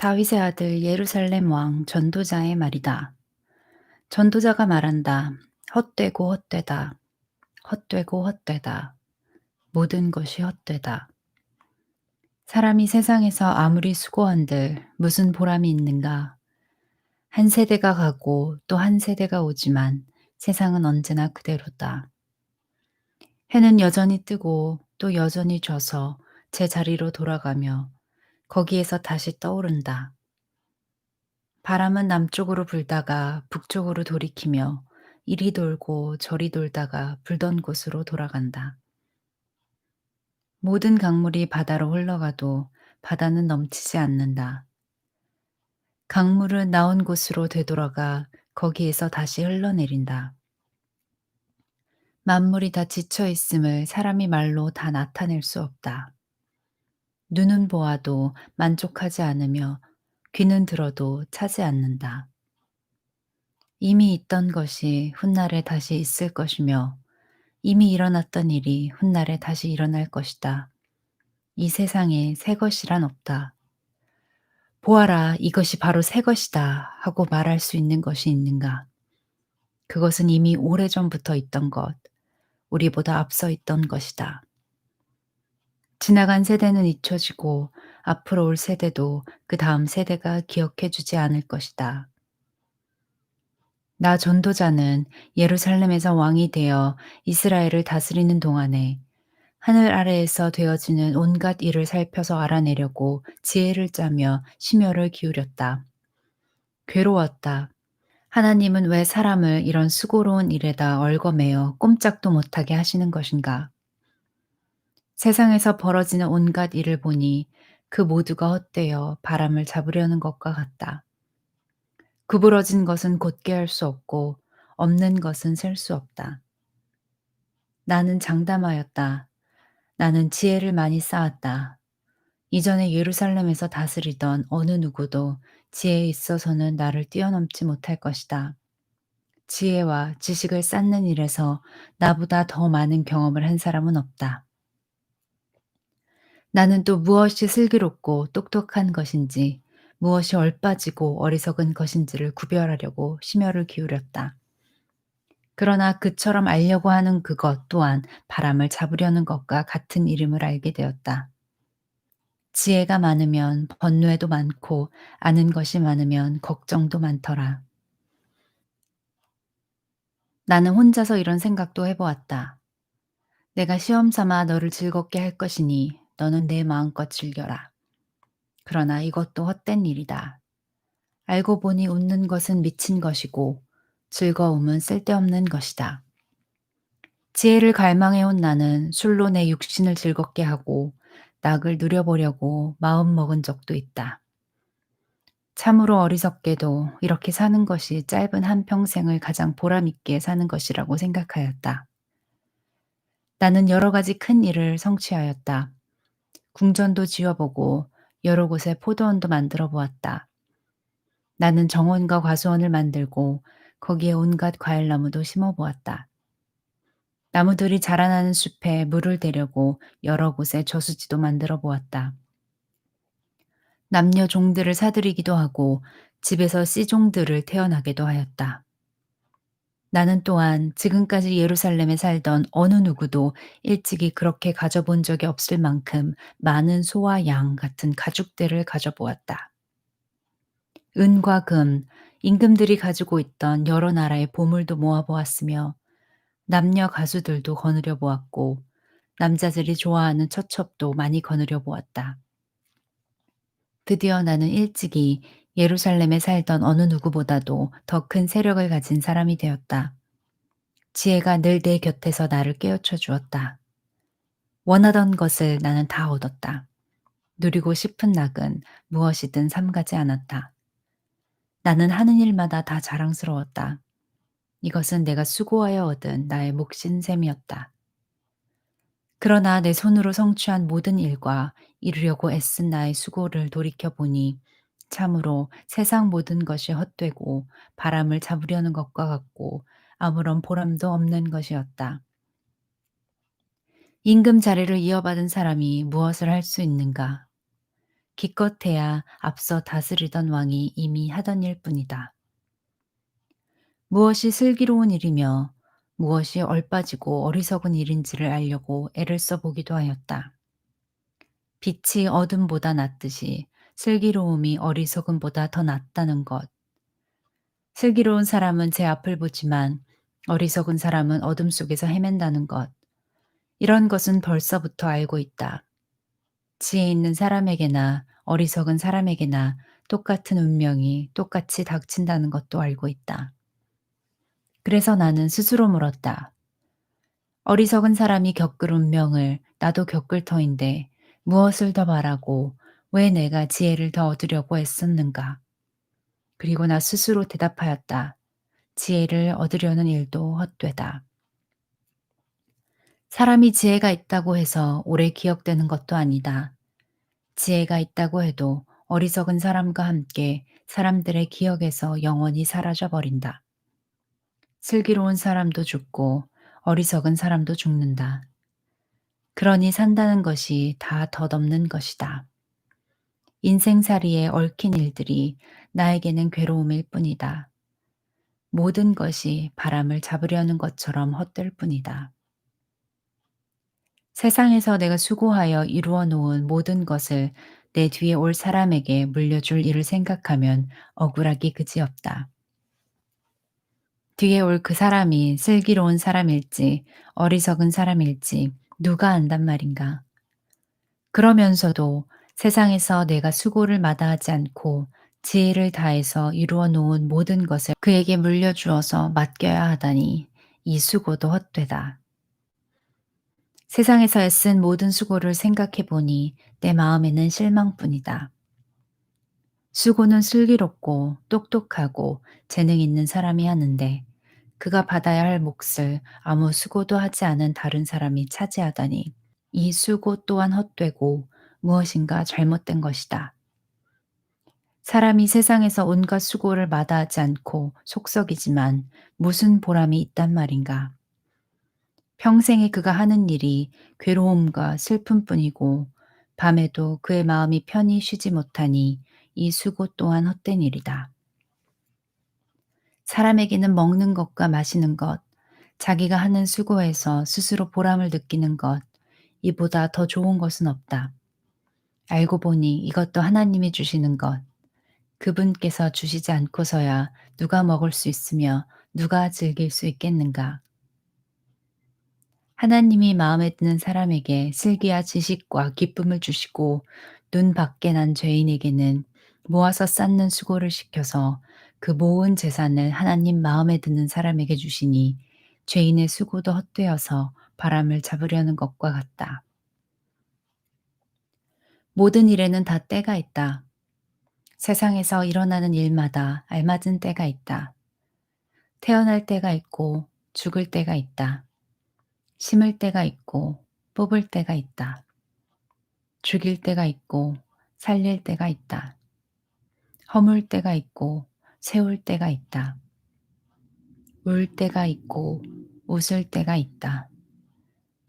다윗의 아들 예루살렘 왕 전도자의 말이다. 전도자가 말한다. 헛되고 헛되다. 헛되고 헛되다. 모든 것이 헛되다. 사람이 세상에서 아무리 수고한들 무슨 보람이 있는가. 한 세대가 가고 또 한 세대가 오지만 세상은 언제나 그대로다. 해는 여전히 뜨고 또 여전히 져서 제 자리로 돌아가며 거기에서 다시 떠오른다. 바람은 남쪽으로 불다가 북쪽으로 돌이키며 이리 돌고 저리 돌다가 불던 곳으로 돌아간다. 모든 강물이 바다로 흘러가도 바다는 넘치지 않는다. 강물은 나온 곳으로 되돌아가 거기에서 다시 흘러내린다. 만물이 다 지쳐 있음을 사람이 말로 다 나타낼 수 없다. 눈은 보아도 만족하지 않으며 귀는 들어도 차지 않는다. 이미 있던 것이 훗날에 다시 있을 것이며 이미 일어났던 일이 훗날에 다시 일어날 것이다. 이 세상에 새 것이란 없다. 보아라, 이것이 바로 새 것이다 하고 말할 수 있는 것이 있는가? 그것은 이미 오래전부터 있던 것, 우리보다 앞서 있던 것이다. 지나간 세대는 잊혀지고 앞으로 올 세대도 그 다음 세대가 기억해 주지 않을 것이다. 나 전도자는 예루살렘에서 왕이 되어 이스라엘을 다스리는 동안에 하늘 아래에서 되어지는 온갖 일을 살펴서 알아내려고 지혜를 짜며 심혈을 기울였다. 괴로웠다. 하나님은 왜 사람을 이런 수고로운 일에다 얽어매어 꼼짝도 못하게 하시는 것인가? 세상에서 벌어지는 온갖 일을 보니 그 모두가 헛되어 바람을 잡으려는 것과 같다. 구부러진 것은 곧게 할 수 없고 없는 것은 셀 수 없다. 나는 장담하였다. 나는 지혜를 많이 쌓았다. 이전에 예루살렘에서 다스리던 어느 누구도 지혜에 있어서는 나를 뛰어넘지 못할 것이다. 지혜와 지식을 쌓는 일에서 나보다 더 많은 경험을 한 사람은 없다. 나는 또 무엇이 슬기롭고 똑똑한 것인지, 무엇이 얼빠지고 어리석은 것인지를 구별하려고 심혈을 기울였다. 그러나 그처럼 알려고 하는 그것 또한 바람을 잡으려는 것과 같은 이름을 알게 되었다. 지혜가 많으면 번뇌도 많고 아는 것이 많으면 걱정도 많더라. 나는 혼자서 이런 생각도 해보았다. 내가 시험 삼아 너를 즐겁게 할 것이니 너는 내 마음껏 즐겨라. 그러나 이것도 헛된 일이다. 알고 보니 웃는 것은 미친 것이고 즐거움은 쓸데없는 것이다. 지혜를 갈망해온 나는 술로 내 육신을 즐겁게 하고 낙을 누려보려고 마음 먹은 적도 있다. 참으로 어리석게도 이렇게 사는 것이 짧은 한평생을 가장 보람있게 사는 것이라고 생각하였다. 나는 여러 가지 큰 일을 성취하였다. 궁전도 지어보고 여러 곳에 포도원도 만들어 보았다. 나는 정원과 과수원을 만들고 거기에 온갖 과일나무도 심어 보았다. 나무들이 자라나는 숲에 물을 대려고 여러 곳에 저수지도 만들어 보았다. 남녀 종들을 사들이기도 하고 집에서 씨종들을 태어나게도 하였다. 나는 또한 지금까지 예루살렘에 살던 어느 누구도 일찍이 그렇게 가져본 적이 없을 만큼 많은 소와 양 같은 가축들을 가져보았다. 은과 금, 임금들이 가지고 있던 여러 나라의 보물도 모아보았으며 남녀 가수들도 거느려 보았고 남자들이 좋아하는 처첩도 많이 거느려 보았다. 드디어 나는 일찍이 예루살렘에 살던 어느 누구보다도 더 큰 세력을 가진 사람이 되었다. 지혜가 늘 내 곁에서 나를 깨우쳐 주었다. 원하던 것을 나는 다 얻었다. 누리고 싶은 낙은 무엇이든 삼가지 않았다. 나는 하는 일마다 다 자랑스러웠다. 이것은 내가 수고하여 얻은 나의 몫인 셈이었다. 그러나 내 손으로 성취한 모든 일과 이루려고 애쓴 나의 수고를 돌이켜보니 참으로 세상 모든 것이 헛되고 바람을 잡으려는 것과 같고 아무런 보람도 없는 것이었다. 임금 자리를 이어받은 사람이 무엇을 할 수 있는가? 기껏해야 앞서 다스리던 왕이 이미 하던 일뿐이다. 무엇이 슬기로운 일이며 무엇이 얼빠지고 어리석은 일인지를 알려고 애를 써보기도 하였다. 빛이 어둠보다 낫듯이 슬기로움이 어리석음보다 더 낫다는 것. 슬기로운 사람은 제 앞을 보지만 어리석은 사람은 어둠 속에서 헤맨다는 것. 이런 것은 벌써부터 알고 있다. 지혜 있는 사람에게나 어리석은 사람에게나 똑같은 운명이 똑같이 닥친다는 것도 알고 있다. 그래서 나는 스스로 물었다. 어리석은 사람이 겪을 운명을 나도 겪을 터인데 무엇을 더 바라고 왜 내가 지혜를 더 얻으려고 애썼는가? 그리고 나 스스로 대답하였다. 지혜를 얻으려는 일도 헛되다. 사람이 지혜가 있다고 해서 오래 기억되는 것도 아니다. 지혜가 있다고 해도 어리석은 사람과 함께 사람들의 기억에서 영원히 사라져 버린다. 슬기로운 사람도 죽고 어리석은 사람도 죽는다. 그러니 산다는 것이 다 덧없는 것이다. 인생살이에 얽힌 일들이 나에게는 괴로움일 뿐이다. 모든 것이 바람을 잡으려는 것처럼 헛될 뿐이다. 세상에서 내가 수고하여 이루어 놓은 모든 것을 내 뒤에 올 사람에게 물려줄 일을 생각하면 억울하기 그지없다. 뒤에 올 그 사람이 슬기로운 사람일지 어리석은 사람일지 누가 안단 말인가. 그러면서도 세상에서 내가 수고를 마다하지 않고 지혜를 다해서 이루어 놓은 모든 것을 그에게 물려주어서 맡겨야 하다니 이 수고도 헛되다. 세상에서 애쓴 모든 수고를 생각해 보니 내 마음에는 실망뿐이다. 수고는 슬기롭고 똑똑하고 재능 있는 사람이 하는데 그가 받아야 할 몫을 아무 수고도 하지 않은 다른 사람이 차지하다니 이 수고 또한 헛되고 무엇인가 잘못된 것이다. 사람이 세상에서 온갖 수고를 마다하지 않고 속썩이지만 무슨 보람이 있단 말인가. 평생에 그가 하는 일이 괴로움과 슬픔뿐이고 밤에도 그의 마음이 편히 쉬지 못하니 이 수고 또한 헛된 일이다. 사람에게는 먹는 것과 마시는 것, 자기가 하는 수고에서 스스로 보람을 느끼는 것, 이보다 더 좋은 것은 없다. 알고 보니 이것도 하나님이 주시는 것, 그분께서 주시지 않고서야 누가 먹을 수 있으며 누가 즐길 수 있겠는가. 하나님이 마음에 드는 사람에게 슬기와 지식과 기쁨을 주시고 눈 밖에 난 죄인에게는 모아서 쌓는 수고를 시켜서 그 모은 재산을 하나님 마음에 드는 사람에게 주시니 죄인의 수고도 헛되어서 바람을 잡으려는 것과 같다. 모든 일에는 다 때가 있다. 세상에서 일어나는 일마다 알맞은 때가 있다. 태어날 때가 있고 죽을 때가 있다. 심을 때가 있고 뽑을 때가 있다. 죽일 때가 있고 살릴 때가 있다. 허물 때가 있고 세울 때가 있다. 울 때가 있고 웃을 때가 있다.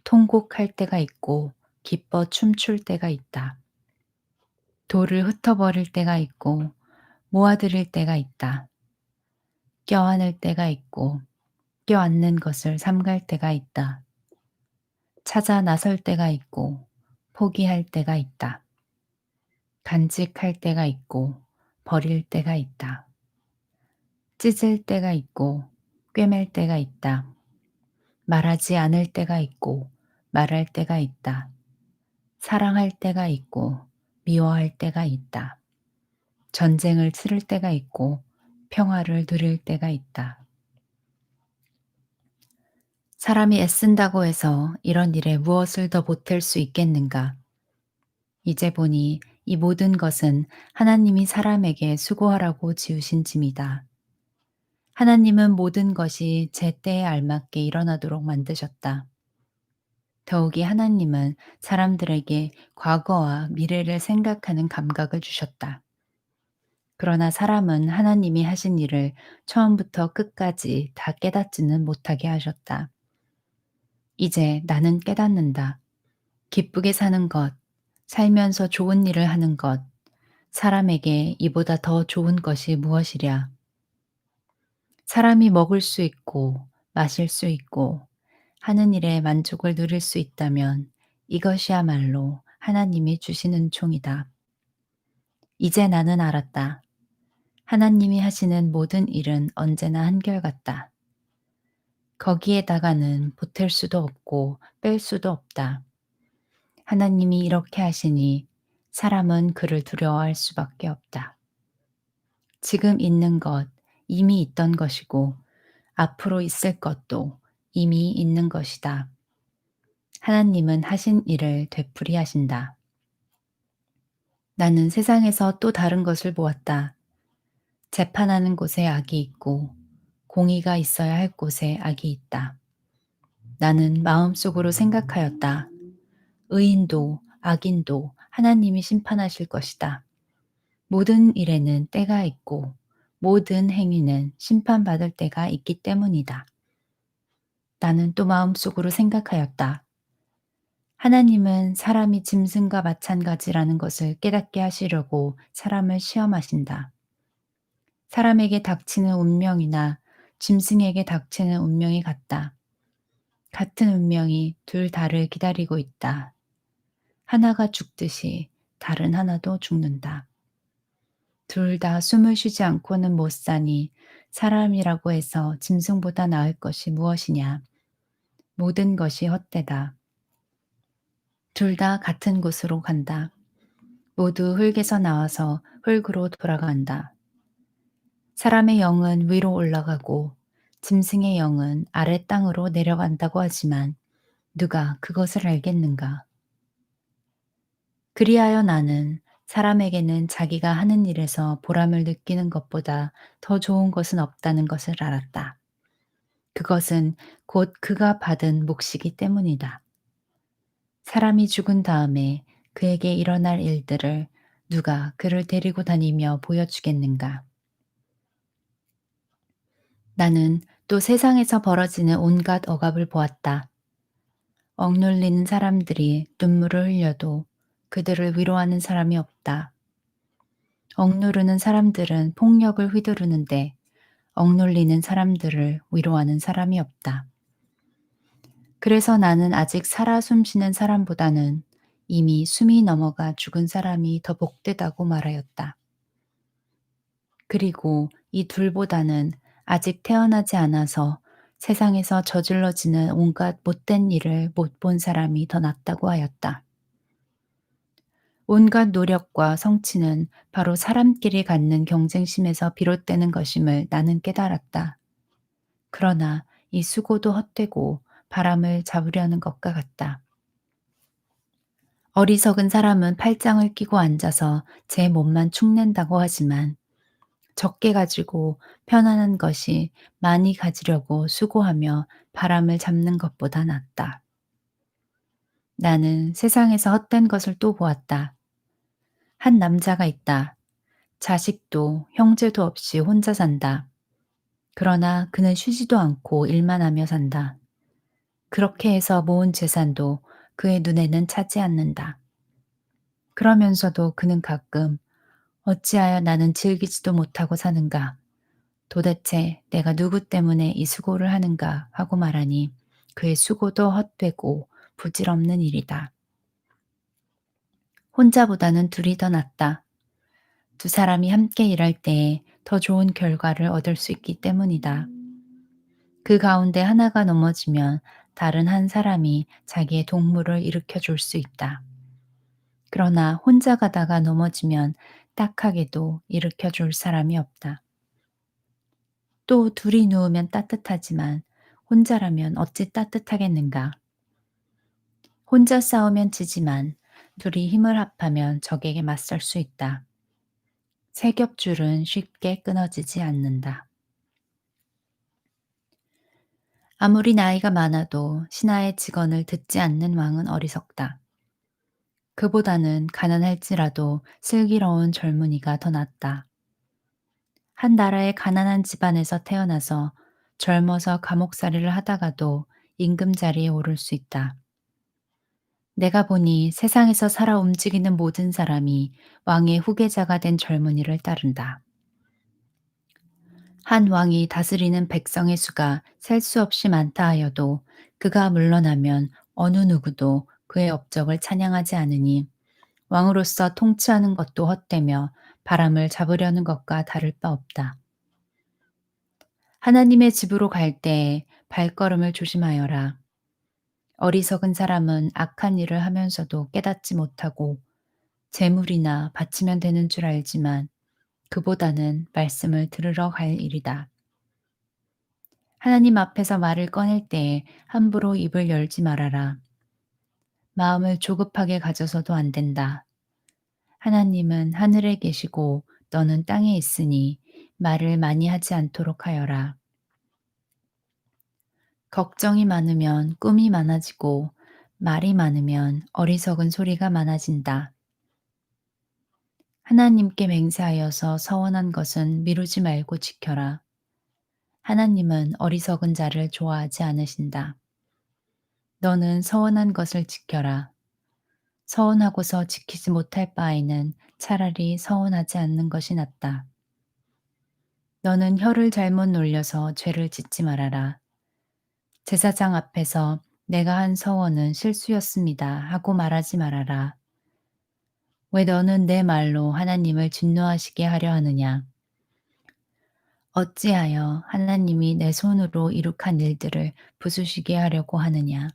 통곡할 때가 있고 기뻐 춤출 때가 있다. 돌을 흩어버릴 때가 있고 모아들일 때가 있다. 껴안을 때가 있고 껴안는 것을 삼갈 때가 있다. 찾아 나설 때가 있고 포기할 때가 있다. 간직할 때가 있고 버릴 때가 있다. 찢을 때가 있고 꿰맬 때가 있다. 말하지 않을 때가 있고 말할 때가 있다. 사랑할 때가 있고 미워할 때가 있다. 전쟁을 치를 때가 있고 평화를 누릴 때가 있다. 사람이 애쓴다고 해서 이런 일에 무엇을 더 보탤 수 있겠는가? 이제 보니 이 모든 것은 하나님이 사람에게 수고하라고 지으신 짐이다. 하나님은 모든 것이 제 때에 알맞게 일어나도록 만드셨다. 더욱이 하나님은 사람들에게 과거와 미래를 생각하는 감각을 주셨다. 그러나 사람은 하나님이 하신 일을 처음부터 끝까지 다 깨닫지는 못하게 하셨다. 이제 나는 깨닫는다. 기쁘게 사는 것, 살면서 좋은 일을 하는 것, 사람에게 이보다 더 좋은 것이 무엇이랴? 사람이 먹을 수 있고 마실 수 있고 하는 일에 만족을 누릴 수 있다면 이것이야말로 하나님이 주시는 총이다. 이제 나는 알았다. 하나님이 하시는 모든 일은 언제나 한결같다. 거기에다가는 보탤 수도 없고 뺄 수도 없다. 하나님이 이렇게 하시니 사람은 그를 두려워할 수밖에 없다. 지금 있는 것, 이미 있던 것이고 앞으로 있을 것도 이미 있는 것이다. 하나님은 하신 일을 되풀이 하신다. 나는 세상에서 또 다른 것을 보았다. 재판하는 곳에 악이 있고 공의가 있어야 할 곳에 악이 있다. 나는 마음속으로 생각하였다. 의인도 악인도 하나님이 심판하실 것이다. 모든 일에는 때가 있고 모든 행위는 심판받을 때가 있기 때문이다. 나는 또 마음속으로 생각하였다. 하나님은 사람이 짐승과 마찬가지라는 것을 깨닫게 하시려고 사람을 시험하신다. 사람에게 닥치는 운명이나 짐승에게 닥치는 운명이 같다. 같은 운명이 둘 다를 기다리고 있다. 하나가 죽듯이 다른 하나도 죽는다. 둘 다 숨을 쉬지 않고는 못 사니 사람이라고 해서 짐승보다 나을 것이 무엇이냐. 모든 것이 헛되다. 둘 다 같은 곳으로 간다. 모두 흙에서 나와서 흙으로 돌아간다. 사람의 영은 위로 올라가고 짐승의 영은 아래 땅으로 내려간다고 하지만 누가 그것을 알겠는가? 그리하여 나는 사람에게는 자기가 하는 일에서 보람을 느끼는 것보다 더 좋은 것은 없다는 것을 알았다. 그것은 곧 그가 받은 몫이기 때문이다. 사람이 죽은 다음에 그에게 일어날 일들을 누가 그를 데리고 다니며 보여주겠는가? 나는 또 세상에서 벌어지는 온갖 억압을 보았다. 억눌리는 사람들이 눈물을 흘려도 그들을 위로하는 사람이 없다. 억누르는 사람들은 폭력을 휘두르는데 억눌리는 사람들을 위로하는 사람이 없다. 그래서 나는 아직 살아 숨쉬는 사람보다는 이미 숨이 넘어가 죽은 사람이 더 복되다고 말하였다. 그리고 이 둘보다는 아직 태어나지 않아서 세상에서 저질러지는 온갖 못된 일을 못 본 사람이 더 낫다고 하였다. 온갖 노력과 성취는 바로 사람끼리 갖는 경쟁심에서 비롯되는 것임을 나는 깨달았다. 그러나 이 수고도 헛되고 바람을 잡으려는 것과 같다. 어리석은 사람은 팔짱을 끼고 앉아서 제 몸만 축낸다고 하지만 적게 가지고 편안한 것이 많이 가지려고 수고하며 바람을 잡는 것보다 낫다. 나는 세상에서 헛된 것을 또 보았다. 한 남자가 있다. 자식도 형제도 없이 혼자 산다. 그러나 그는 쉬지도 않고 일만 하며 산다. 그렇게 해서 모은 재산도 그의 눈에는 차지 않는다. 그러면서도 그는 가끔 어찌하여 나는 즐기지도 못하고 사는가? 도대체 내가 누구 때문에 이 수고를 하는가? 하고 말하니 그의 수고도 헛되고 부질없는 일이다. 혼자보다는 둘이 더 낫다. 두 사람이 함께 일할 때에 더 좋은 결과를 얻을 수 있기 때문이다. 그 가운데 하나가 넘어지면 다른 한 사람이 자기의 동물을 일으켜 줄 수 있다. 그러나 혼자 가다가 넘어지면 딱하게도 일으켜 줄 사람이 없다. 또 둘이 누우면 따뜻하지만 혼자라면 어찌 따뜻하겠는가? 혼자 싸우면 지지만 둘이 힘을 합하면 적에게 맞설 수 있다. 세 겹줄은 쉽게 끊어지지 않는다. 아무리 나이가 많아도 신하의 직언을 듣지 않는 왕은 어리석다. 그보다는 가난할지라도 슬기로운 젊은이가 더 낫다. 한 나라의 가난한 집안에서 태어나서 젊어서 감옥살이를 하다가도 임금 자리에 오를 수 있다. 내가 보니 세상에서 살아 움직이는 모든 사람이 왕의 후계자가 된 젊은이를 따른다. 한 왕이 다스리는 백성의 수가 셀 수 없이 많다 하여도 그가 물러나면 어느 누구도 그의 업적을 찬양하지 않으니 왕으로서 통치하는 것도 헛되며 바람을 잡으려는 것과 다를 바 없다. 하나님의 집으로 갈 때에 발걸음을 조심하여라. 어리석은 사람은 악한 일을 하면서도 깨닫지 못하고 재물이나 바치면 되는 줄 알지만 그보다는 말씀을 들으러 갈 일이다. 하나님 앞에서 말을 꺼낼 때에 함부로 입을 열지 말아라. 마음을 조급하게 가져서도 안 된다. 하나님은 하늘에 계시고 너는 땅에 있으니 말을 많이 하지 않도록 하여라. 걱정이 많으면 꿈이 많아지고 말이 많으면 어리석은 소리가 많아진다. 하나님께 맹세하여서 서원한 것은 미루지 말고 지켜라. 하나님은 어리석은 자를 좋아하지 않으신다. 너는 서원한 것을 지켜라. 서원하고서 지키지 못할 바에는 차라리 서원하지 않는 것이 낫다. 너는 혀를 잘못 놀려서 죄를 짓지 말아라. 제사장 앞에서 내가 한 서원은 실수였습니다 하고 말하지 말아라. 왜 너는 내 말로 하나님을 진노하시게 하려 하느냐? 어찌하여 하나님이 내 손으로 이룩한 일들을 부수시게 하려고 하느냐?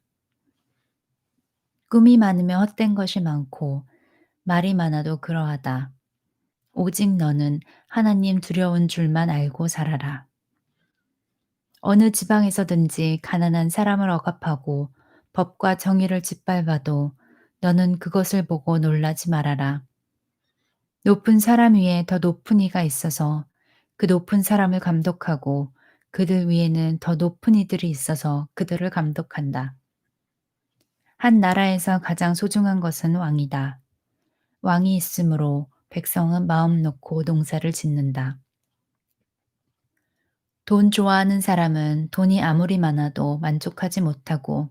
꿈이 많으면 헛된 것이 많고 말이 많아도 그러하다. 오직 너는 하나님 두려운 줄만 알고 살아라. 어느 지방에서든지 가난한 사람을 억압하고 법과 정의를 짓밟아도 너는 그것을 보고 놀라지 말아라. 높은 사람 위에 더 높은 이가 있어서 그 높은 사람을 감독하고 그들 위에는 더 높은 이들이 있어서 그들을 감독한다. 한 나라에서 가장 소중한 것은 왕이다. 왕이 있으므로 백성은 마음 놓고 농사를 짓는다. 돈 좋아하는 사람은 돈이 아무리 많아도 만족하지 못하고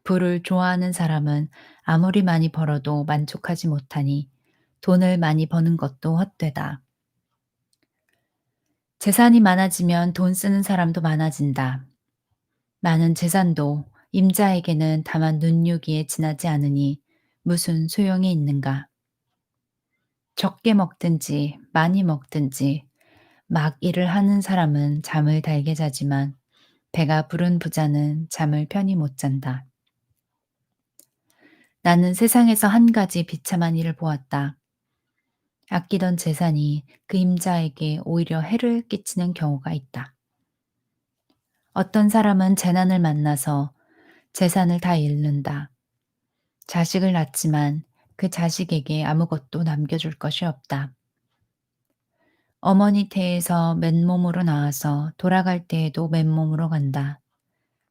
부를 좋아하는 사람은 아무리 많이 벌어도 만족하지 못하니 돈을 많이 버는 것도 헛되다. 재산이 많아지면 돈 쓰는 사람도 많아진다. 많은 재산도 임자에게는 다만 눈요기에 지나지 않으니 무슨 소용이 있는가. 적게 먹든지 많이 먹든지 막 일을 하는 사람은 잠을 달게 자지만 배가 부른 부자는 잠을 편히 못 잔다. 나는 세상에서 한 가지 비참한 일을 보았다. 아끼던 재산이 그 임자에게 오히려 해를 끼치는 경우가 있다. 어떤 사람은 재난을 만나서 재산을 다 잃는다. 자식을 낳지만 그 자식에게 아무것도 남겨줄 것이 없다. 어머니 태에서 맨몸으로 나와서 돌아갈 때에도 맨몸으로 간다.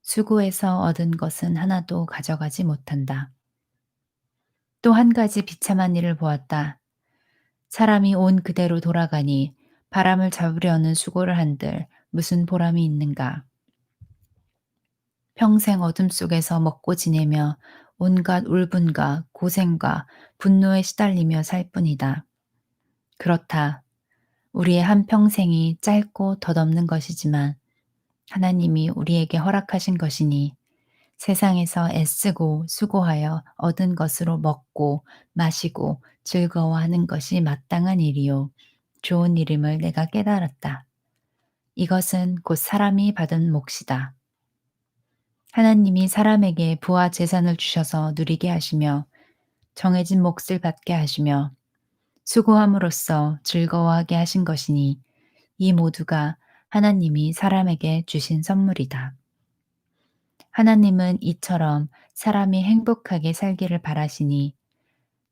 수고해서 얻은 것은 하나도 가져가지 못한다. 또 한 가지 비참한 일을 보았다. 사람이 온 그대로 돌아가니 바람을 잡으려는 수고를 한들 무슨 보람이 있는가. 평생 어둠 속에서 먹고 지내며 온갖 울분과 고생과 분노에 시달리며 살 뿐이다. 그렇다. 우리의 한평생이 짧고 덧없는 것이지만 하나님이 우리에게 허락하신 것이니 세상에서 애쓰고 수고하여 얻은 것으로 먹고 마시고 즐거워하는 것이 마땅한 일이요. 좋은 일임을 내가 깨달았다. 이것은 곧 사람이 받은 몫이다. 하나님이 사람에게 부와 재산을 주셔서 누리게 하시며 정해진 몫을 받게 하시며 수고함으로써 즐거워하게 하신 것이니 이 모두가 하나님이 사람에게 주신 선물이다. 하나님은 이처럼 사람이 행복하게 살기를 바라시니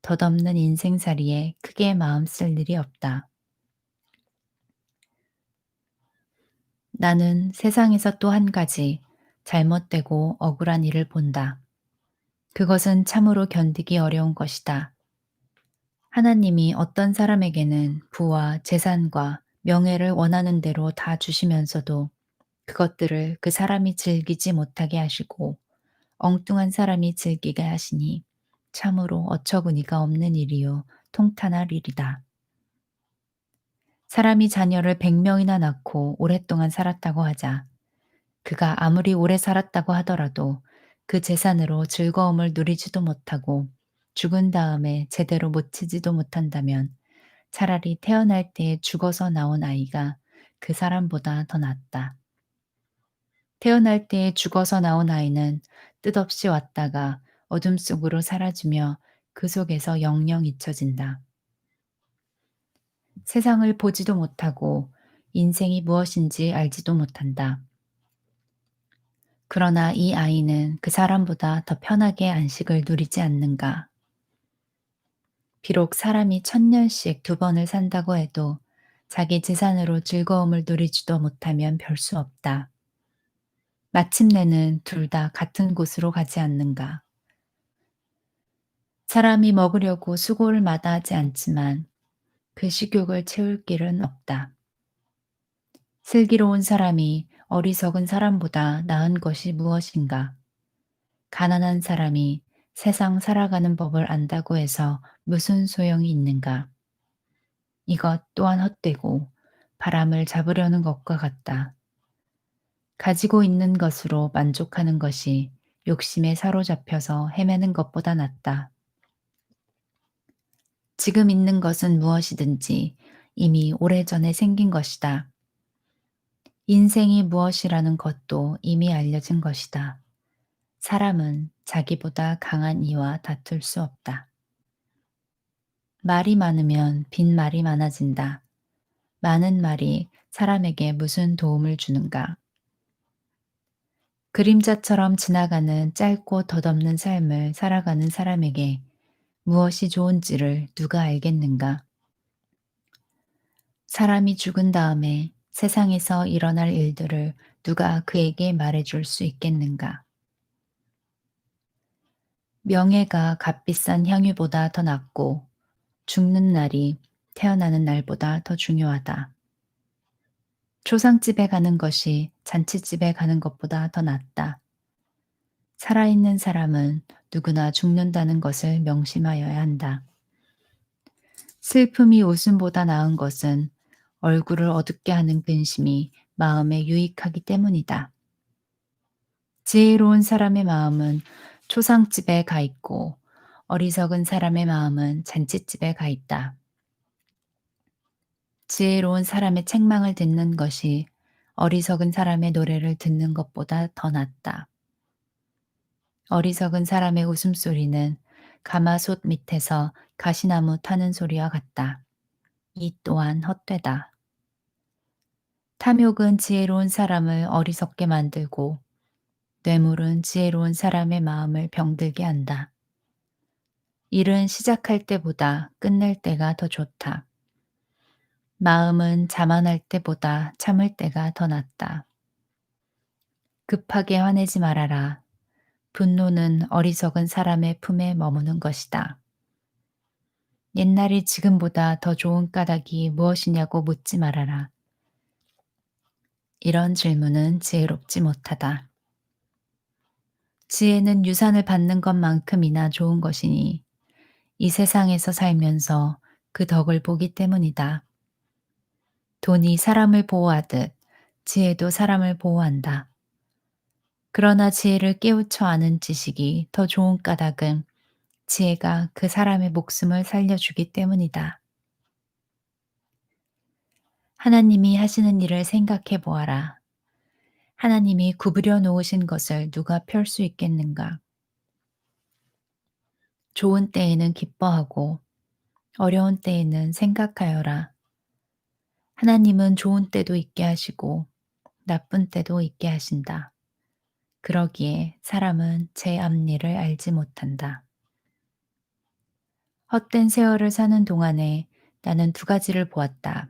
덧없는 인생살이에 크게 마음 쓸 일이 없다. 나는 세상에서 또 한 가지 잘못되고 억울한 일을 본다. 그것은 참으로 견디기 어려운 것이다. 하나님이 어떤 사람에게는 부와 재산과 명예를 원하는 대로 다 주시면서도 그것들을 그 사람이 즐기지 못하게 하시고 엉뚱한 사람이 즐기게 하시니 참으로 어처구니가 없는 일이요 통탄할 일이다. 사람이 자녀를 100명이나 낳고 오랫동안 살았다고 하자. 그가 아무리 오래 살았다고 하더라도 그 재산으로 즐거움을 누리지도 못하고 죽은 다음에 제대로 모치지도 못한다면 차라리 태어날 때 죽어서 나온 아이가 그 사람보다 더 낫다. 태어날 때 죽어서 나온 아이는 뜻없이 왔다가 어둠 속으로 사라지며 그 속에서 영영 잊혀진다. 세상을 보지도 못하고 인생이 무엇인지 알지도 못한다. 그러나 이 아이는 그 사람보다 더 편하게 안식을 누리지 않는가. 비록 사람이 1000년씩 2번을 산다고 해도 자기 재산으로 즐거움을 누리지도 못하면 별 수 없다. 마침내는 둘 다 같은 곳으로 가지 않는가. 사람이 먹으려고 수고를 마다하지 않지만 그 식욕을 채울 길은 없다. 슬기로운 사람이 어리석은 사람보다 나은 것이 무엇인가? 가난한 사람이 세상 살아가는 법을 안다고 해서 무슨 소용이 있는가? 이것 또한 헛되고 바람을 잡으려는 것과 같다. 가지고 있는 것으로 만족하는 것이 욕심에 사로잡혀서 헤매는 것보다 낫다. 지금 있는 것은 무엇이든지 이미 오래전에 생긴 것이다. 인생이 무엇이라는 것도 이미 알려진 것이다. 사람은 자기보다 강한 이와 다툴 수 없다. 말이 많으면 빈말이 많아진다. 많은 말이 사람에게 무슨 도움을 주는가? 그림자처럼 지나가는 짧고 덧없는 삶을 살아가는 사람에게 무엇이 좋은지를 누가 알겠는가? 사람이 죽은 다음에 세상에서 일어날 일들을 누가 그에게 말해줄 수 있겠는가? 명예가 값비싼 향유보다 더 낫고 죽는 날이 태어나는 날보다 더 중요하다. 초상집에 가는 것이 잔치집에 가는 것보다 더 낫다. 살아있는 사람은 누구나 죽는다는 것을 명심하여야 한다. 슬픔이 웃음보다 나은 것은 얼굴을 어둡게 하는 근심이 마음에 유익하기 때문이다. 지혜로운 사람의 마음은 초상집에 가 있고 어리석은 사람의 마음은 잔치집에 가 있다. 지혜로운 사람의 책망을 듣는 것이 어리석은 사람의 노래를 듣는 것보다 더 낫다. 어리석은 사람의 웃음소리는 가마솥 밑에서 가시나무 타는 소리와 같다. 이 또한 헛되다. 탐욕은 지혜로운 사람을 어리석게 만들고 뇌물은 지혜로운 사람의 마음을 병들게 한다. 일은 시작할 때보다 끝낼 때가 더 좋다. 마음은 자만할 때보다 참을 때가 더 낫다. 급하게 화내지 말아라. 분노는 어리석은 사람의 품에 머무는 것이다. 옛날이 지금보다 더 좋은 까닭이 무엇이냐고 묻지 말아라. 이런 질문은 지혜롭지 못하다. 지혜는 유산을 받는 것만큼이나 좋은 것이니 이 세상에서 살면서 그 덕을 보기 때문이다. 돈이 사람을 보호하듯 지혜도 사람을 보호한다. 그러나 지혜를 깨우쳐 아는 지식이 더 좋은 까닭은 지혜가 그 사람의 목숨을 살려주기 때문이다. 하나님이 하시는 일을 생각해 보아라. 하나님이 구부려 놓으신 것을 누가 펼 수 있겠는가? 좋은 때에는 기뻐하고 어려운 때에는 생각하여라. 하나님은 좋은 때도 있게 하시고 나쁜 때도 있게 하신다. 그러기에 사람은 제 앞일을 알지 못한다. 헛된 세월을 사는 동안에 나는 두 가지를 보았다.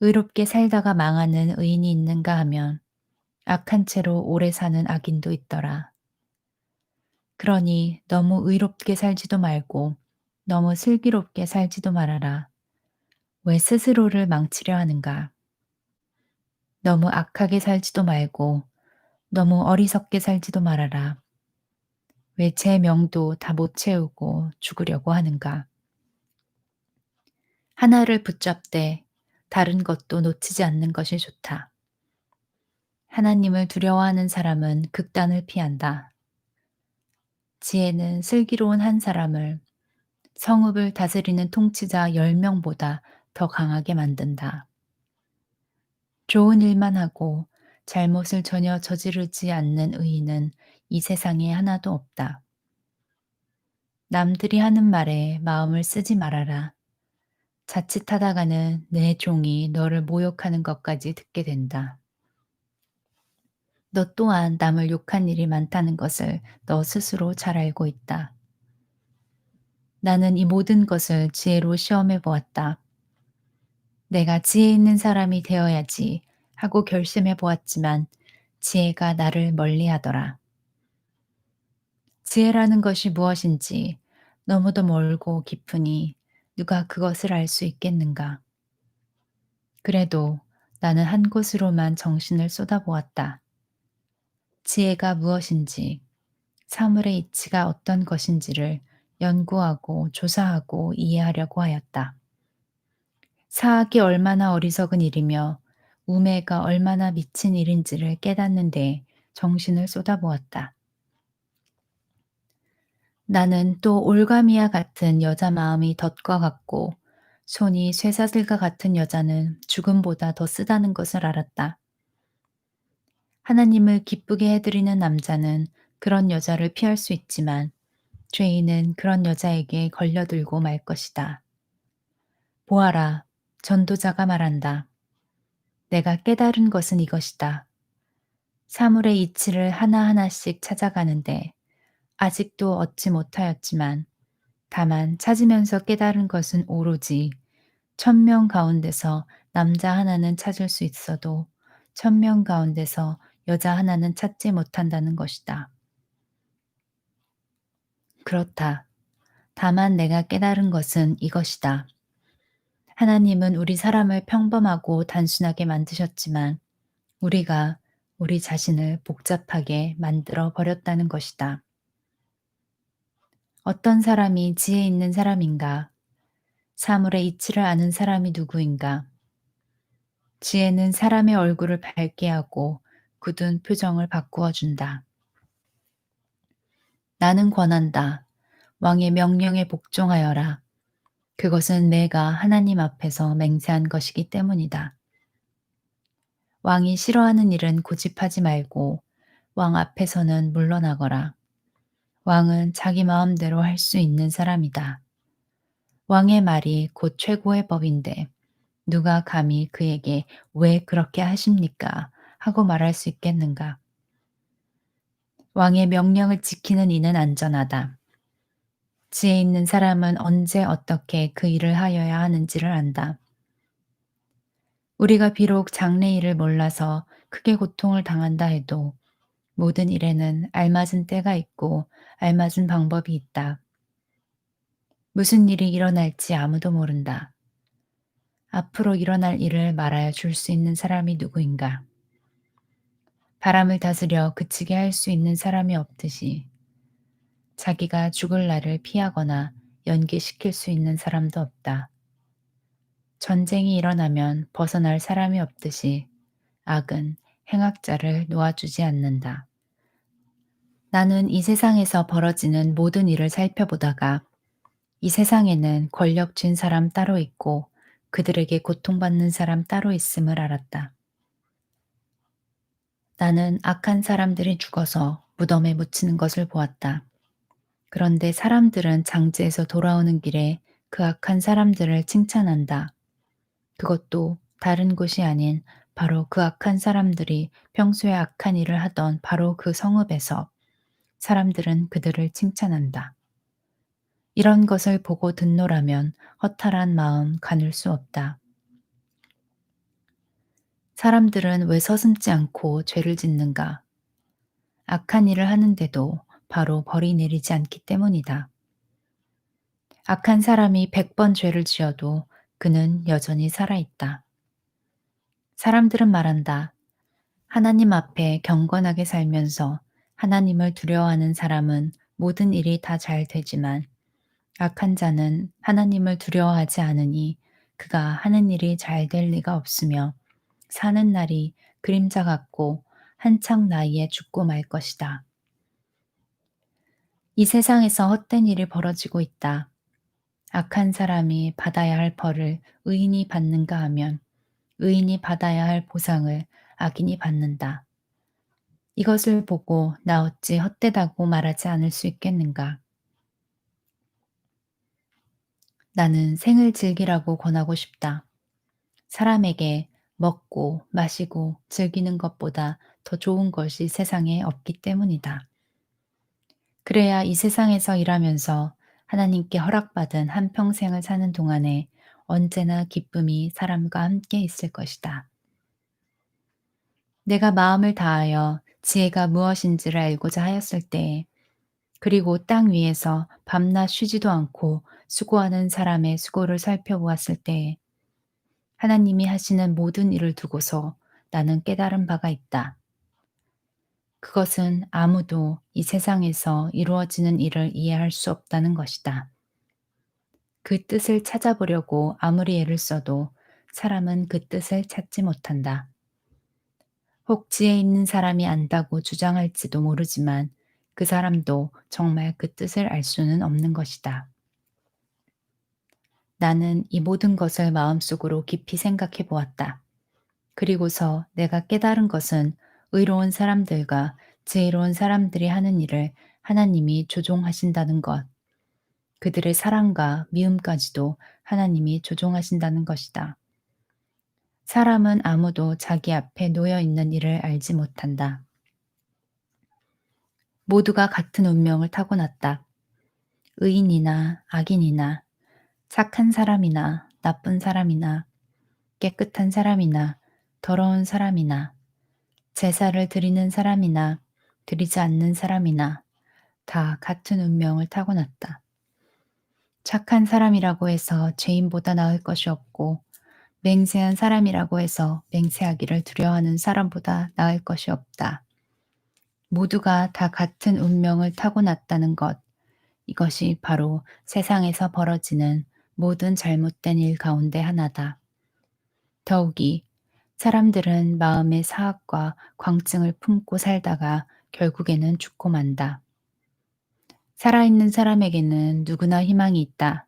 의롭게 살다가 망하는 의인이 있는가 하면 악한 채로 오래 사는 악인도 있더라. 그러니 너무 의롭게 살지도 말고 너무 슬기롭게 살지도 말아라. 왜 스스로를 망치려 하는가? 너무 악하게 살지도 말고 너무 어리석게 살지도 말아라. 왜 제 명도 다 못 채우고 죽으려고 하는가? 하나를 붙잡되 다른 것도 놓치지 않는 것이 좋다. 하나님을 두려워하는 사람은 극단을 피한다. 지혜는 슬기로운 한 사람을 성읍을 다스리는 통치자 10명보다 더 강하게 만든다. 좋은 일만 하고 잘못을 전혀 저지르지 않는 의인은 이 세상에 하나도 없다. 남들이 하는 말에 마음을 쓰지 말아라. 자칫하다가는 내 종이 너를 모욕하는 것까지 듣게 된다. 너 또한 남을 욕한 일이 많다는 것을 너 스스로 잘 알고 있다. 나는 이 모든 것을 지혜로 시험해 보았다. 내가 지혜 있는 사람이 되어야지 하고 결심해 보았지만 지혜가 나를 멀리 하더라. 지혜라는 것이 무엇인지 너무도 멀고 깊으니 누가 그것을 알 수 있겠는가? 그래도 나는 한 곳으로만 정신을 쏟아보았다. 지혜가 무엇인지, 사물의 이치가 어떤 것인지를 연구하고 조사하고 이해하려고 하였다. 사학이 얼마나 어리석은 일이며 우매가 얼마나 미친 일인지를 깨닫는 데 정신을 쏟아보았다. 나는 또 올가미와 같은 여자 마음이 덫과 같고 손이 쇠사슬과 같은 여자는 죽음보다 더 쓰다는 것을 알았다. 하나님을 기쁘게 해드리는 남자는 그런 여자를 피할 수 있지만 죄인은 그런 여자에게 걸려들고 말 것이다. 보아라, 전도자가 말한다. 내가 깨달은 것은 이것이다. 사물의 이치를 하나하나씩 찾아가는데 아직도 얻지 못하였지만 다만 찾으면서 깨달은 것은 오로지 1000명 가운데서 남자 하나는 찾을 수 있어도 1000명 가운데서 여자 하나는 찾지 못한다는 것이다. 그렇다. 다만 내가 깨달은 것은 이것이다. 하나님은 우리 사람을 평범하고 단순하게 만드셨지만 우리가 우리 자신을 복잡하게 만들어 버렸다는 것이다. 어떤 사람이 지혜 있는 사람인가? 사물의 이치를 아는 사람이 누구인가? 지혜는 사람의 얼굴을 밝게 하고 굳은 표정을 바꾸어 준다. 나는 권한다. 왕의 명령에 복종하여라. 그것은 내가 하나님 앞에서 맹세한 것이기 때문이다. 왕이 싫어하는 일은 고집하지 말고 왕 앞에서는 물러나거라. 왕은 자기 마음대로 할 수 있는 사람이다. 왕의 말이 곧 최고의 법인데 누가 감히 그에게 왜 그렇게 하십니까? 하고 말할 수 있겠는가? 왕의 명령을 지키는 이는 안전하다. 지혜 있는 사람은 언제 어떻게 그 일을 하여야 하는지를 안다. 우리가 비록 장래일을 몰라서 크게 고통을 당한다 해도 모든 일에는 알맞은 때가 있고 알맞은 방법이 있다. 무슨 일이 일어날지 아무도 모른다. 앞으로 일어날 일을 말하여 줄 수 있는 사람이 누구인가? 바람을 다스려 그치게 할 수 있는 사람이 없듯이 자기가 죽을 날을 피하거나 연기시킬 수 있는 사람도 없다. 전쟁이 일어나면 벗어날 사람이 없듯이 악은 행악자를 놓아주지 않는다. 나는 이 세상에서 벌어지는 모든 일을 살펴보다가 이 세상에는 권력 쥔 사람 따로 있고 그들에게 고통받는 사람 따로 있음을 알았다. 나는 악한 사람들이 죽어서 무덤에 묻히는 것을 보았다. 그런데 사람들은 장지에서 돌아오는 길에 그 악한 사람들을 칭찬한다. 그것도 다른 곳이 아닌 바로 그 악한 사람들이 평소에 악한 일을 하던 바로 그 성읍에서 사람들은 그들을 칭찬한다. 이런 것을 보고 듣노라면 허탈한 마음 가눌 수 없다. 사람들은 왜 서슴지 않고 죄를 짓는가? 악한 일을 하는데도 바로 벌이 내리지 않기 때문이다. 악한 사람이 100번 죄를 지어도 그는 여전히 살아있다. 사람들은 말한다. 하나님 앞에 경건하게 살면서 하나님을 두려워하는 사람은 모든 일이 다 잘 되지만 악한 자는 하나님을 두려워하지 않으니 그가 하는 일이 잘 될 리가 없으며 사는 날이 그림자 같고 한창 나이에 죽고 말 것이다. 이 세상에서 헛된 일이 벌어지고 있다. 악한 사람이 받아야 할 벌을 의인이 받는가 하면 의인이 받아야 할 보상을 악인이 받는다. 이것을 보고 나 어찌 헛되다고 말하지 않을 수 있겠는가? 나는 생을 즐기라고 권하고 싶다. 사람에게 먹고 마시고 즐기는 것보다 더 좋은 것이 세상에 없기 때문이다. 그래야 이 세상에서 일하면서 하나님께 허락받은 한평생을 사는 동안에 언제나 기쁨이 사람과 함께 있을 것이다. 내가 마음을 다하여 지혜가 무엇인지를 알고자 하였을 때에 그리고 땅 위에서 밤낮 쉬지도 않고 수고하는 사람의 수고를 살펴보았을 때에 하나님이 하시는 모든 일을 두고서 나는 깨달은 바가 있다. 그것은 아무도 이 세상에서 이루어지는 일을 이해할 수 없다는 것이다. 그 뜻을 찾아보려고 아무리 애를 써도 사람은 그 뜻을 찾지 못한다. 혹 지혜 있는 사람이 안다고 주장할지도 모르지만 그 사람도 정말 그 뜻을 알 수는 없는 것이다. 나는 이 모든 것을 마음속으로 깊이 생각해 보았다. 그리고서 내가 깨달은 것은 의로운 사람들과 지혜로운 사람들이 하는 일을 하나님이 조종하신다는 것, 그들의 사랑과 미움까지도 하나님이 조종하신다는 것이다. 사람은 아무도 자기 앞에 놓여 있는 일을 알지 못한다. 모두가 같은 운명을 타고났다. 의인이나 악인이나 착한 사람이나 나쁜 사람이나 깨끗한 사람이나 더러운 사람이나 제사를 드리는 사람이나 드리지 않는 사람이나 다 같은 운명을 타고났다. 착한 사람이라고 해서 죄인보다 나을 것이 없고 맹세한 사람이라고 해서 맹세하기를 두려워하는 사람보다 나을 것이 없다. 모두가 다 같은 운명을 타고났다는 것, 이것이 바로 세상에서 벌어지는 모든 잘못된 일 가운데 하나다. 더욱이 사람들은 마음의 사악과 광증을 품고 살다가 결국에는 죽고 만다. 살아있는 사람에게는 누구나 희망이 있다.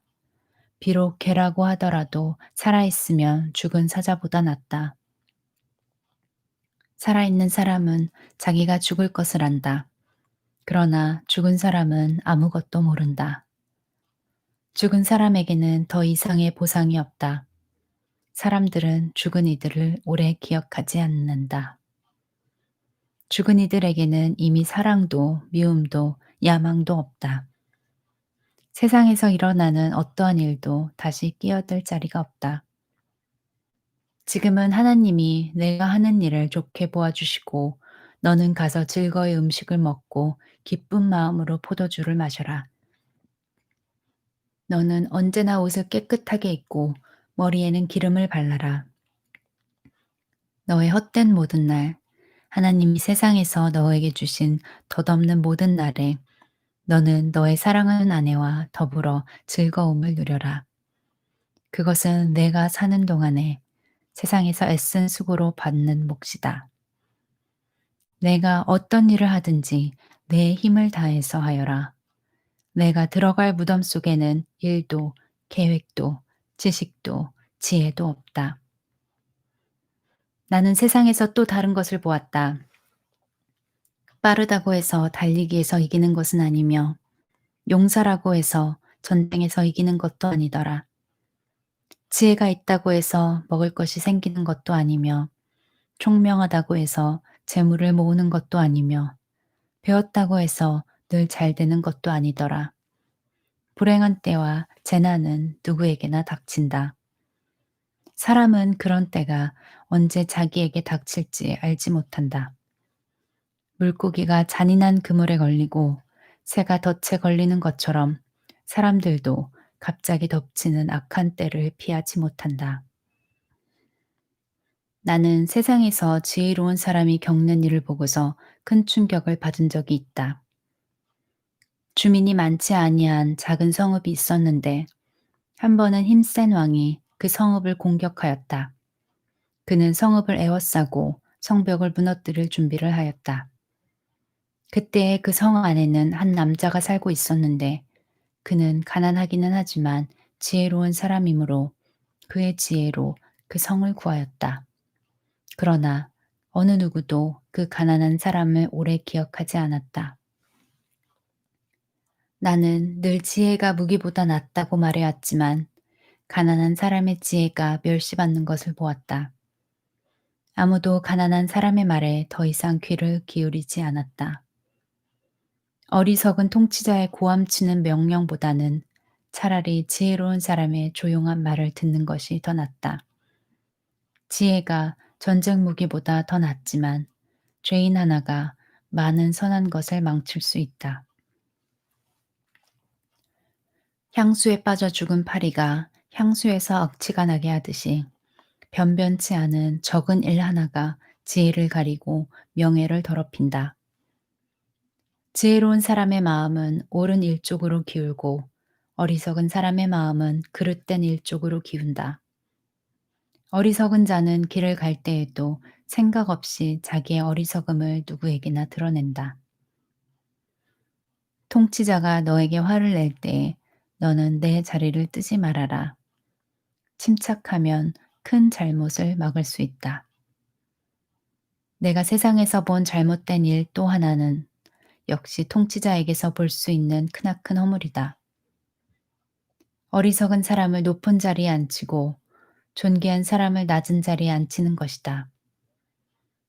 비록 개라고 하더라도 살아있으면 죽은 사자보다 낫다. 살아있는 사람은 자기가 죽을 것을 안다. 그러나 죽은 사람은 아무것도 모른다. 죽은 사람에게는 더 이상의 보상이 없다. 사람들은 죽은 이들을 오래 기억하지 않는다. 죽은 이들에게는 이미 사랑도 미움도 야망도 없다. 세상에서 일어나는 어떠한 일도 다시 끼어들 자리가 없다. 지금은 하나님이 내가 하는 일을 좋게 보아주시고 너는 가서 즐거이 음식을 먹고 기쁜 마음으로 포도주를 마셔라. 너는 언제나 옷을 깨끗하게 입고 머리에는 기름을 발라라. 너의 헛된 모든 날, 하나님이 세상에서 너에게 주신 덧없는 모든 날에 너는 너의 사랑하는 아내와 더불어 즐거움을 누려라. 그것은 내가 사는 동안에 세상에서 애쓴 수고로 받는 몫이다. 내가 어떤 일을 하든지 내 힘을 다해서 하여라. 내가 들어갈 무덤 속에는 일도, 계획도, 지식도, 지혜도 없다. 나는 세상에서 또 다른 것을 보았다. 빠르다고 해서 달리기에서 이기는 것은 아니며, 용사라고 해서 전쟁에서 이기는 것도 아니더라. 지혜가 있다고 해서 먹을 것이 생기는 것도 아니며, 총명하다고 해서 재물을 모으는 것도 아니며, 배웠다고 해서 늘 잘 되는 것도 아니더라. 불행한 때와 재난은 누구에게나 닥친다. 사람은 그런 때가 언제 자기에게 닥칠지 알지 못한다. 물고기가 잔인한 그물에 걸리고 새가 덫에 걸리는 것처럼 사람들도 갑자기 덮치는 악한 때를 피하지 못한다. 나는 세상에서 지혜로운 사람이 겪는 일을 보고서 큰 충격을 받은 적이 있다. 주민이 많지 아니한 작은 성읍이 있었는데 한 번은 힘센 왕이 그 성읍을 공격하였다. 그는 성읍을 에워싸고 성벽을 무너뜨릴 준비를 하였다. 그때 그 성 안에는 한 남자가 살고 있었는데 그는 가난하기는 하지만 지혜로운 사람이므로 그의 지혜로 그 성을 구하였다. 그러나 어느 누구도 그 가난한 사람을 오래 기억하지 않았다. 나는 늘 지혜가 무기보다 낫다고 말해왔지만 가난한 사람의 지혜가 멸시받는 것을 보았다. 아무도 가난한 사람의 말에 더 이상 귀를 기울이지 않았다. 어리석은 통치자의 고함치는 명령보다는 차라리 지혜로운 사람의 조용한 말을 듣는 것이 더 낫다. 지혜가 전쟁 무기보다 더 낫지만 죄인 하나가 많은 선한 것을 망칠 수 있다. 향수에 빠져 죽은 파리가 향수에서 억지가 나게 하듯이 변변치 않은 적은 일 하나가 지혜를 가리고 명예를 더럽힌다. 지혜로운 사람의 마음은 옳은 일 쪽으로 기울고 어리석은 사람의 마음은 그릇된 일 쪽으로 기운다. 어리석은 자는 길을 갈 때에도 생각 없이 자기의 어리석음을 누구에게나 드러낸다. 통치자가 너에게 화를 낼 때에 너는 내 자리를 뜨지 말아라. 침착하면 큰 잘못을 막을 수 있다. 내가 세상에서 본 잘못된 일 또 하나는 역시 통치자에게서 볼 수 있는 크나큰 허물이다. 어리석은 사람을 높은 자리에 앉히고 존귀한 사람을 낮은 자리에 앉히는 것이다.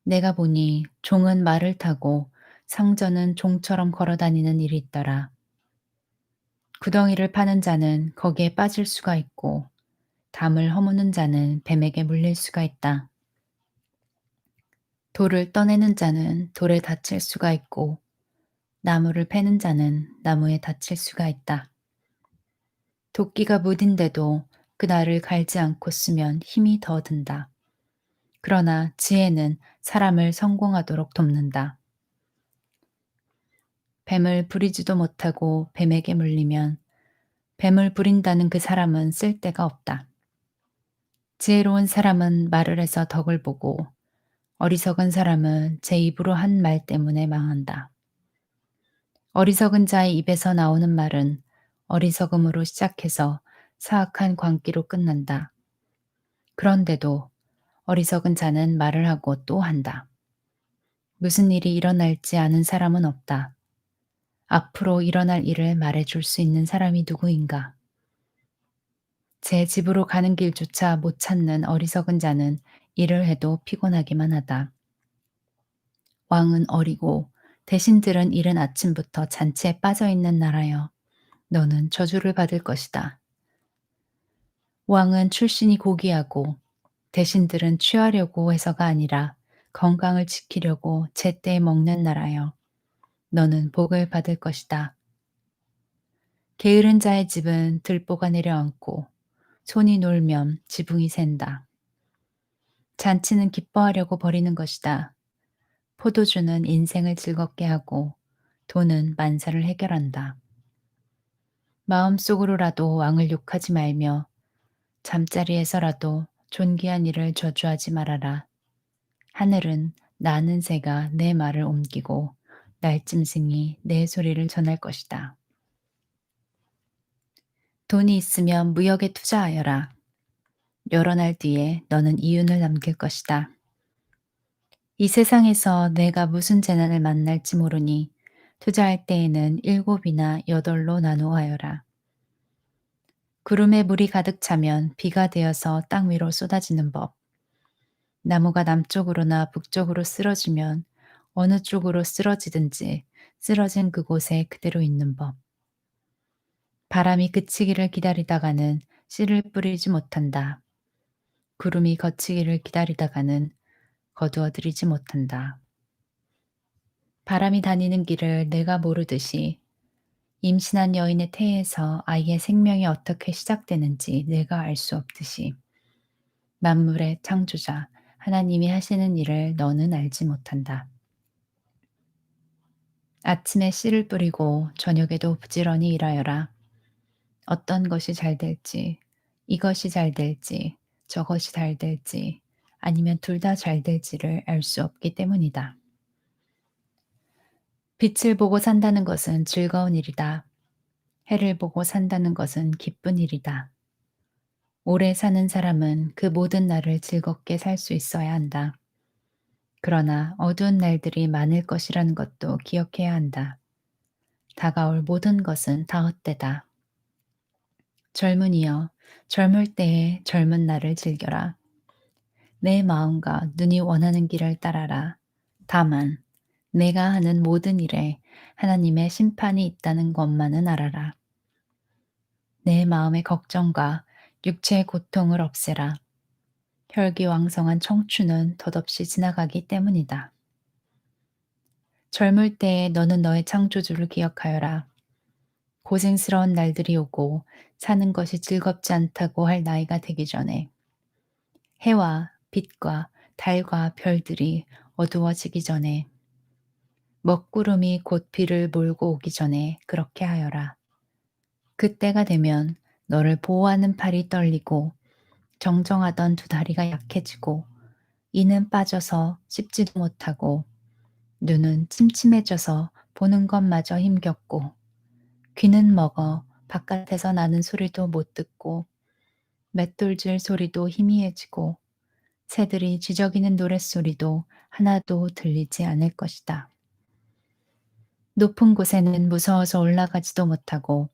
내가 보니 종은 말을 타고 상전은 종처럼 걸어 다니는 일이 있더라. 구덩이를 파는 자는 거기에 빠질 수가 있고 담을 허무는 자는 뱀에게 물릴 수가 있다. 돌을 떠내는 자는 돌에 다칠 수가 있고 나무를 패는 자는 나무에 다칠 수가 있다. 도끼가 무딘데도 그 날을 갈지 않고 쓰면 힘이 더 든다. 그러나 지혜는 사람을 성공하도록 돕는다. 뱀을 부리지도 못하고 뱀에게 물리면 뱀을 부린다는 그 사람은 쓸데가 없다. 지혜로운 사람은 말을 해서 덕을 보고 어리석은 사람은 제 입으로 한 말 때문에 망한다. 어리석은 자의 입에서 나오는 말은 어리석음으로 시작해서 사악한 광기로 끝난다. 그런데도 어리석은 자는 말을 하고 또 한다. 무슨 일이 일어날지 아는 사람은 없다. 앞으로 일어날 일을 말해줄 수 있는 사람이 누구인가? 제 집으로 가는 길조차 못 찾는 어리석은 자는 일을 해도 피곤하기만 하다. 왕은 어리고 대신들은 이른 아침부터 잔치에 빠져 있는 나라여. 너는 저주를 받을 것이다. 왕은 출신이 고귀하고 대신들은 취하려고 해서가 아니라 건강을 지키려고 제때 먹는 나라여. 너는 복을 받을 것이다. 게으른 자의 집은 들보가 내려앉고 손이 놀면 지붕이 샌다. 잔치는 기뻐하려고 벌이는 것이다. 포도주는 인생을 즐겁게 하고 돈은 만사를 해결한다. 마음속으로라도 왕을 욕하지 말며 잠자리에서라도 존귀한 일을 저주하지 말아라. 하늘은 나는 새가 내 말을 옮기고 날짐승이 내 소리를 전할 것이다. 돈이 있으면 무역에 투자하여라. 여러 날 뒤에 너는 이윤을 남길 것이다. 이 세상에서 내가 무슨 재난을 만날지 모르니 투자할 때에는 7이나 8로 나누어하여라. 구름에 물이 가득 차면 비가 되어서 땅 위로 쏟아지는 법. 나무가 남쪽으로나 북쪽으로 쓰러지면 어느 쪽으로 쓰러지든지 쓰러진 그곳에 그대로 있는 법. 바람이 그치기를 기다리다가는 씨를 뿌리지 못한다. 구름이 거치기를 기다리다가는 거두어들이지 못한다. 바람이 다니는 길을 내가 모르듯이 임신한 여인의 태에서 아이의 생명이 어떻게 시작되는지 내가 알 수 없듯이 만물의 창조자 하나님이 하시는 일을 너는 알지 못한다. 아침에 씨를 뿌리고 저녁에도 부지런히 일하여라. 어떤 것이 잘 될지, 이것이 잘 될지, 저것이 잘 될지, 아니면 둘 다 잘 될지를 알 수 없기 때문이다. 빛을 보고 산다는 것은 즐거운 일이다. 해를 보고 산다는 것은 기쁜 일이다. 오래 사는 사람은 그 모든 날을 즐겁게 살 수 있어야 한다. 그러나 어두운 날들이 많을 것이라는 것도 기억해야 한다. 다가올 모든 것은 다 헛되다. 젊은이여, 젊을 때에 젊은 날을 즐겨라. 내 마음과 눈이 원하는 길을 따라라. 다만, 내가 하는 모든 일에 하나님의 심판이 있다는 것만은 알아라. 내 마음의 걱정과 육체의 고통을 없애라. 혈기왕성한 청춘은 덧없이 지나가기 때문이다. 젊을 때에 너는 너의 창조주를 기억하여라. 고생스러운 날들이 오고 사는 것이 즐겁지 않다고 할 나이가 되기 전에 해와 빛과 달과 별들이 어두워지기 전에 먹구름이 곧 비를 몰고 오기 전에 그렇게 하여라. 그때가 되면 너를 보호하는 팔이 떨리고 정정하던 두 다리가 약해지고 이는 빠져서 씹지도 못하고 눈은 침침해져서 보는 것마저 힘겹고 귀는 먹어 바깥에서 나는 소리도 못 듣고 맷돌질 소리도 희미해지고 새들이 지저귀는 노랫소리도 하나도 들리지 않을 것이다. 높은 곳에는 무서워서 올라가지도 못하고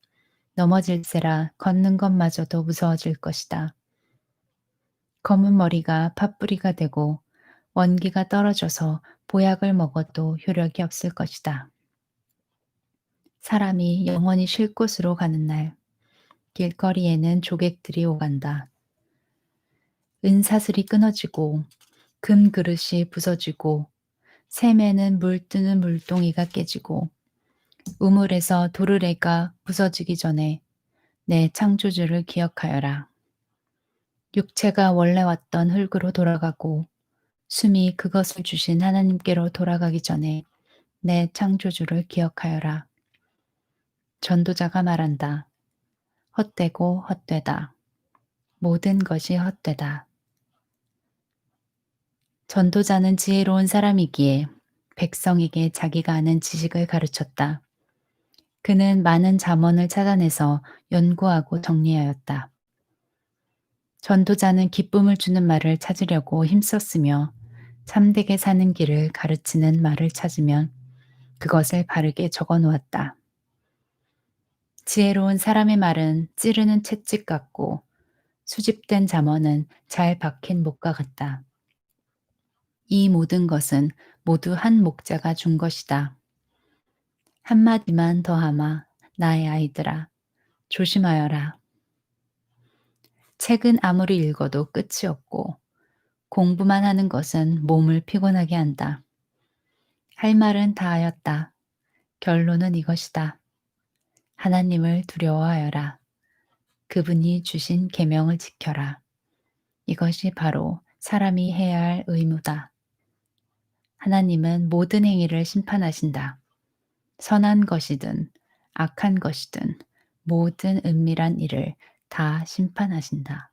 넘어질세라 걷는 것마저도 무서워질 것이다. 검은 머리가 팥뿌리가 되고 원기가 떨어져서 보약을 먹어도 효력이 없을 것이다. 사람이 영원히 쉴 곳으로 가는 날, 길거리에는 조객들이 오간다. 은사슬이 끊어지고 금 그릇이 부서지고 샘에는 물뜨는 물동이가 깨지고 우물에서 도르래가 부서지기 전에 내 창조주를 기억하여라. 육체가 원래 왔던 흙으로 돌아가고 숨이 그것을 주신 하나님께로 돌아가기 전에 내 창조주를 기억하여라. 전도자가 말한다. 헛되고 헛되다. 모든 것이 헛되다. 전도자는 지혜로운 사람이기에 백성에게 자기가 아는 지식을 가르쳤다. 그는 많은 잠언을 찾아내서 연구하고 정리하였다. 전도자는 기쁨을 주는 말을 찾으려고 힘썼으며 참되게 사는 길을 가르치는 말을 찾으면 그것을 바르게 적어 놓았다. 지혜로운 사람의 말은 찌르는 채찍 같고 수집된 잠언은 잘 박힌 목과 같다. 이 모든 것은 모두 한 목자가 준 것이다. 한마디만 더하마 나의 아이들아 조심하여라. 책은 아무리 읽어도 끝이 없고 공부만 하는 것은 몸을 피곤하게 한다. 할 말은 다 하였다. 결론은 이것이다. 하나님을 두려워하여라. 그분이 주신 계명을 지켜라. 이것이 바로 사람이 해야 할 의무다. 하나님은 모든 행위를 심판하신다. 선한 것이든 악한 것이든 모든 은밀한 일을 다 심판하신다.